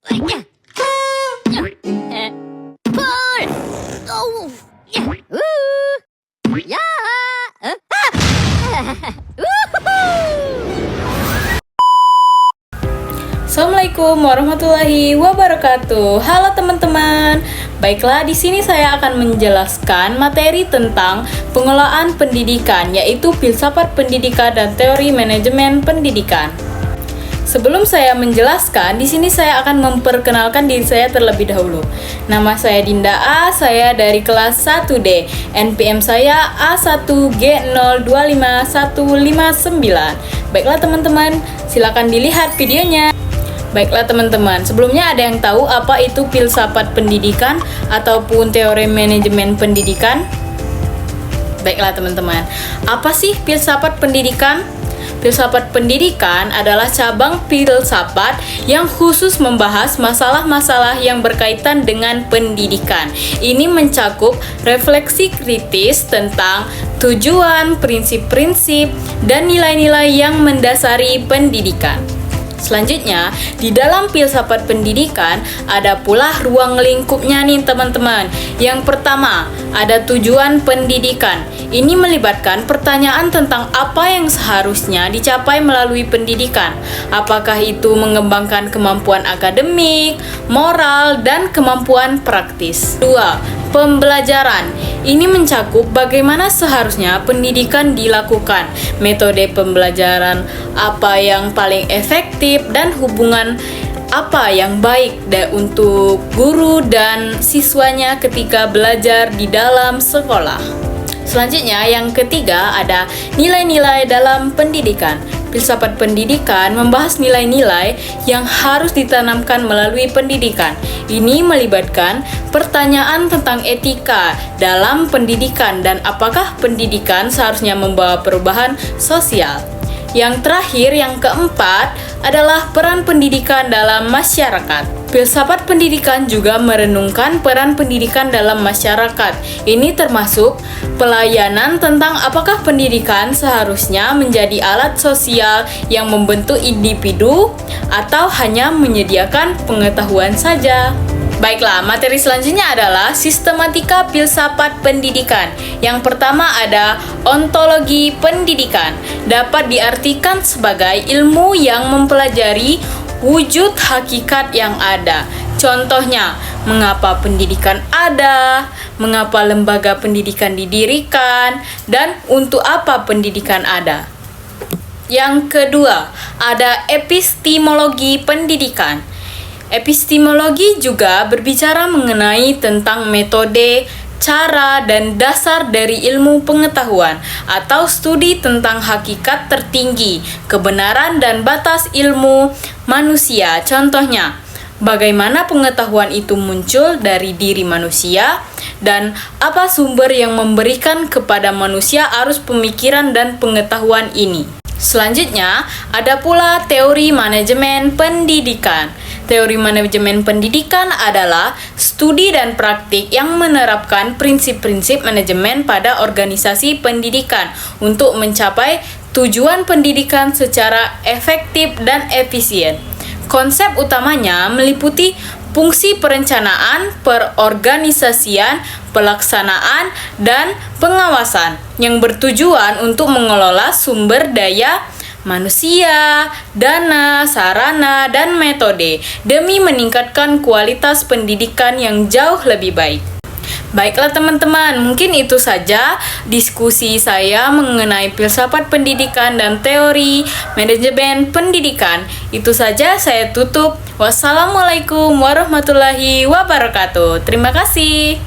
Pull! Oh! Ya! Assalamualaikum warahmatullahi wabarakatuh. Halo teman-teman. Baiklah, di sini saya akan menjelaskan materi tentang pengelolaan pendidikan, yaitu filsafat pendidikan dan teori manajemen pendidikan. Sebelum saya menjelaskan, di sini saya akan memperkenalkan diri saya terlebih dahulu. Nama saya Dinda A, saya dari kelas 1D. NPM saya A1G025159. Baiklah teman-teman, silakan dilihat videonya. Baiklah teman-teman, sebelumnya ada yang tahu apa itu filsafat pendidikan ataupun teori manajemen pendidikan? Baiklah teman-teman, apa sih filsafat pendidikan? Filsafat pendidikan adalah cabang filsafat yang khusus membahas masalah-masalah yang berkaitan dengan pendidikan. Ini mencakup refleksi kritis tentang tujuan, prinsip-prinsip, dan nilai-nilai yang mendasari pendidikan. Selanjutnya, di dalam filsafat pendidikan ada pula ruang lingkupnya nih teman-teman. Yang pertama, ada tujuan pendidikan. Ini melibatkan pertanyaan tentang apa yang seharusnya dicapai melalui pendidikan. Apakah itu mengembangkan kemampuan akademik, moral, dan kemampuan praktis. 2. Pembelajaran. Ini mencakup bagaimana seharusnya pendidikan dilakukan, metode pembelajaran, apa yang paling efektif, dan hubungan apa yang baik untuk guru dan siswanya ketika belajar di dalam sekolah. Selanjutnya, yang ketiga ada nilai-nilai dalam pendidikan. Filsafat pendidikan membahas nilai-nilai yang harus ditanamkan melalui pendidikan. Ini melibatkan pertanyaan tentang etika dalam pendidikan dan apakah pendidikan seharusnya membawa perubahan sosial. Yang terakhir, yang keempat, adalah peran pendidikan dalam masyarakat. Filsafat pendidikan juga merenungkan peran pendidikan dalam masyarakat. Ini termasuk pelayanan tentang apakah pendidikan seharusnya menjadi alat sosial yang membentuk individu atau hanya menyediakan pengetahuan saja. Baiklah, materi selanjutnya adalah sistematika filsafat pendidikan. Yang pertama ada ontologi pendidikan. Dapat diartikan sebagai ilmu yang mempelajari wujud hakikat yang ada. Contohnya, mengapa pendidikan ada, mengapa lembaga pendidikan didirikan, dan untuk apa pendidikan ada. Yang kedua, ada epistemologi pendidikan. Epistemologi juga berbicara mengenai tentang metode, cara, dan dasar dari ilmu pengetahuan atau studi tentang hakikat tertinggi, kebenaran, dan batas ilmu manusia. Contohnya, bagaimana pengetahuan itu muncul dari diri manusia dan apa sumber yang memberikan kepada manusia arus pemikiran dan pengetahuan ini. Selanjutnya, ada pula teori manajemen pendidikan. Teori manajemen pendidikan adalah studi dan praktik yang menerapkan prinsip-prinsip manajemen pada organisasi pendidikan untuk mencapai tujuan pendidikan secara efektif dan efisien. Konsep utamanya meliputi fungsi perencanaan, perorganisasian, pelaksanaan, dan pengawasan yang bertujuan untuk mengelola sumber daya manusia, dana, sarana, dan metode demi meningkatkan kualitas pendidikan yang jauh lebih baik. Baiklah teman-teman, mungkin itu saja diskusi saya mengenai filsafat pendidikan dan teori manajemen pendidikan. Itu saja, saya tutup. Wassalamualaikum warahmatullahi wabarakatuh. Terima kasih.